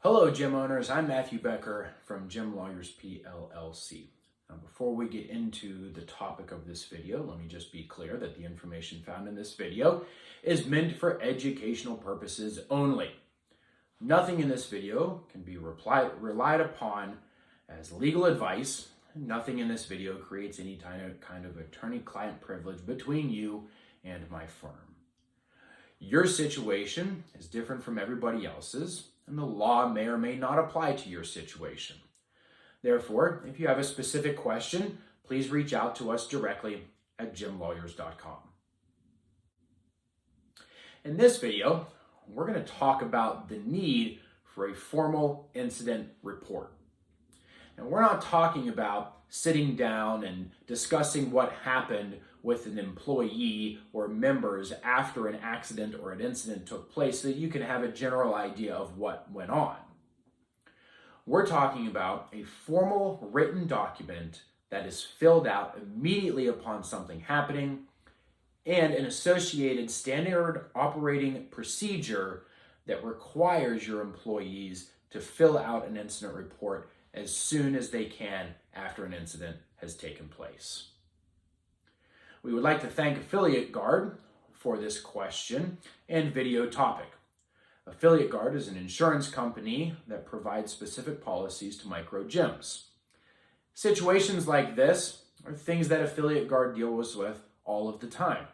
Hello, gym owners. I'm Matthew Becker from Gym Lawyers PLLC. Now, before we get into the topic of this video, let me just be clear that the information found in this video is meant for educational purposes only. Nothing in this video can be relied upon as legal advice. Nothing in this video creates any kind of attorney-client privilege between you and my firm. Your situation is different from everybody else's, and the law may or may not apply to your situation. Therefore, if you have a specific question, please reach out to us directly at gymlawyers.com. In this video, we're going to talk about the need for a formal incident report. And we're not talking about sitting down and discussing what happened with an employee or members after an accident or an incident took place so that you can have a general idea of what went on. We're talking about a formal written document that is filled out immediately upon something happening and an associated standard operating procedure that requires your employees to fill out an incident report as soon as they can after an incident has taken place. We would like to thank Affiliate Guard for this question and video topic. Affiliate Guard is an insurance company that provides specific policies to micro gyms. Situations like this are things that Affiliate Guard deals with all of the time.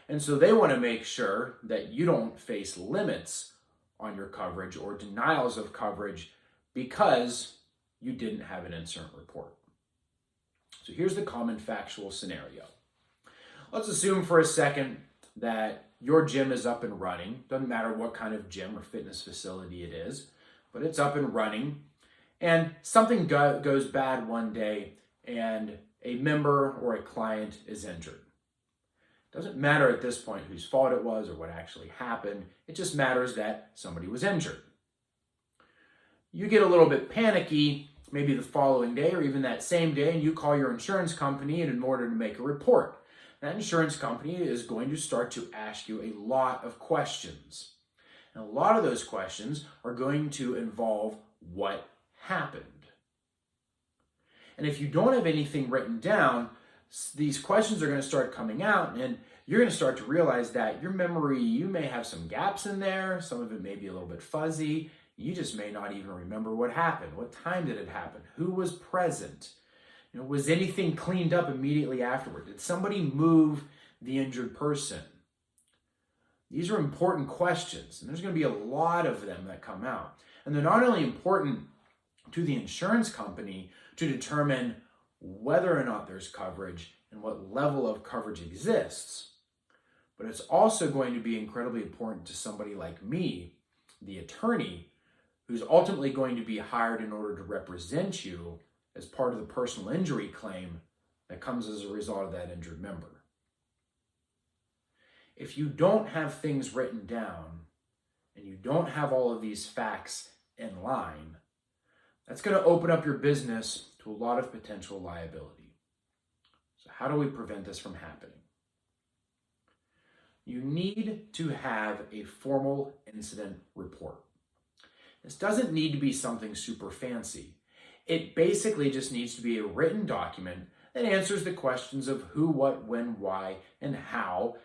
And so they want to make sure that you don't face limits on your coverage or denials of coverage because you didn't have an incident report. So here's the common factual scenario. Let's assume for a second that your gym is up and running. Doesn't matter what kind of gym or fitness facility it is, but it's up and running. And something goes bad one day and a member or a client is injured. Doesn't matter at this point whose fault it was or what actually happened. It just matters that somebody was injured. You get a little bit panicky maybe the following day or even that same day, and you call your insurance company in order to make a report. That insurance company is going to start to ask you a lot of questions. And a lot of those questions are going to involve what happened. And if you don't have anything written down, these questions are going to start coming out, and you're going to start to realize that your memory, you may have some gaps in there. Some of it may be a little bit fuzzy. You just may not even remember what happened. What time did it happen? Who was present? Was anything cleaned up immediately afterward? Did somebody move the injured person? These are important questions, and there's going to be a lot of them that come out. And they're not only important to the insurance company to determine whether or not there's coverage and what level of coverage exists, but it's also going to be incredibly important to somebody like me, the attorney, who's ultimately going to be hired in order to represent you as part of the personal injury claim that comes as a result of that injured member. If you don't have things written down and you don't have all of these facts in line, that's going to open up your business to a lot of potential liability. So how do we prevent this from happening? You need to have a formal incident report. This doesn't need to be something super fancy. It basically just needs to be a written document that answers the questions of who, what, when, why, and how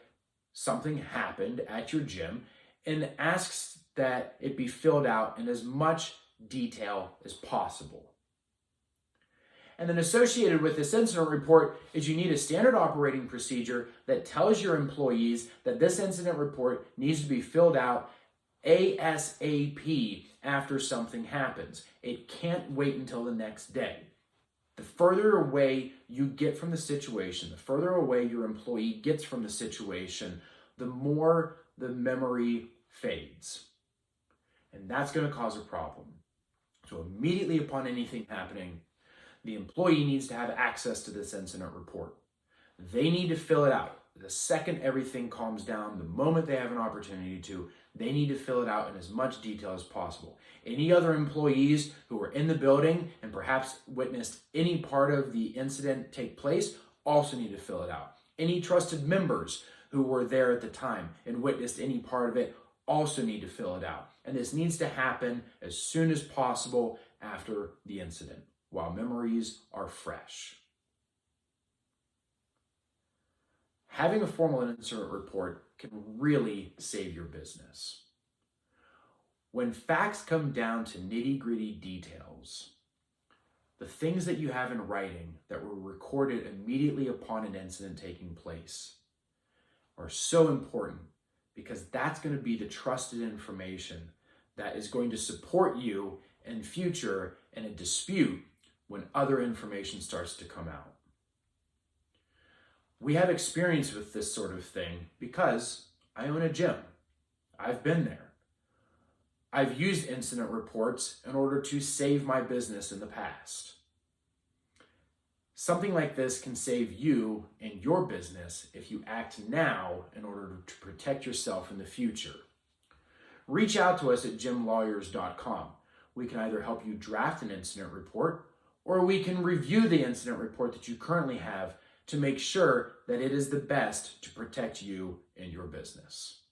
something happened at your gym and asks that it be filled out in as much detail as possible. And then associated with this incident report is you need a standard operating procedure that tells your employees that this incident report needs to be filled out ASAP after something happens. It can't wait until the next day. The further away you get from the situation, the further away your employee gets from the situation, the more the memory fades. And that's going to cause a problem. So immediately upon anything happening, the employee needs to have access to this incident report. They need to fill it out. The second everything calms down, the moment they have an opportunity to, they need to fill it out in as much detail as possible. Any other employees who were in the building and perhaps witnessed any part of the incident take place also need to fill it out. Any trusted members who were there at the time and witnessed any part of it also need to fill it out. and this needs to happen as soon as possible after the incident, while memories are fresh. Having a formal incident report can really save your business. When facts come down to nitty-gritty details, the things that you have in writing that were recorded immediately upon an incident taking place are so important, because that's going to be the trusted information that is going to support you in future in a dispute when other information starts to come out. We have experience with this sort of thing because I own a gym. I've been there. I've used incident reports in order to save my business in the past. Something like this can save you and your business if you act now in order to protect yourself in the future. Reach out to us at gymlawyers.com. We can either help you draft an incident report, or we can review the incident report that you currently have to make sure that it is the best to protect you and your business.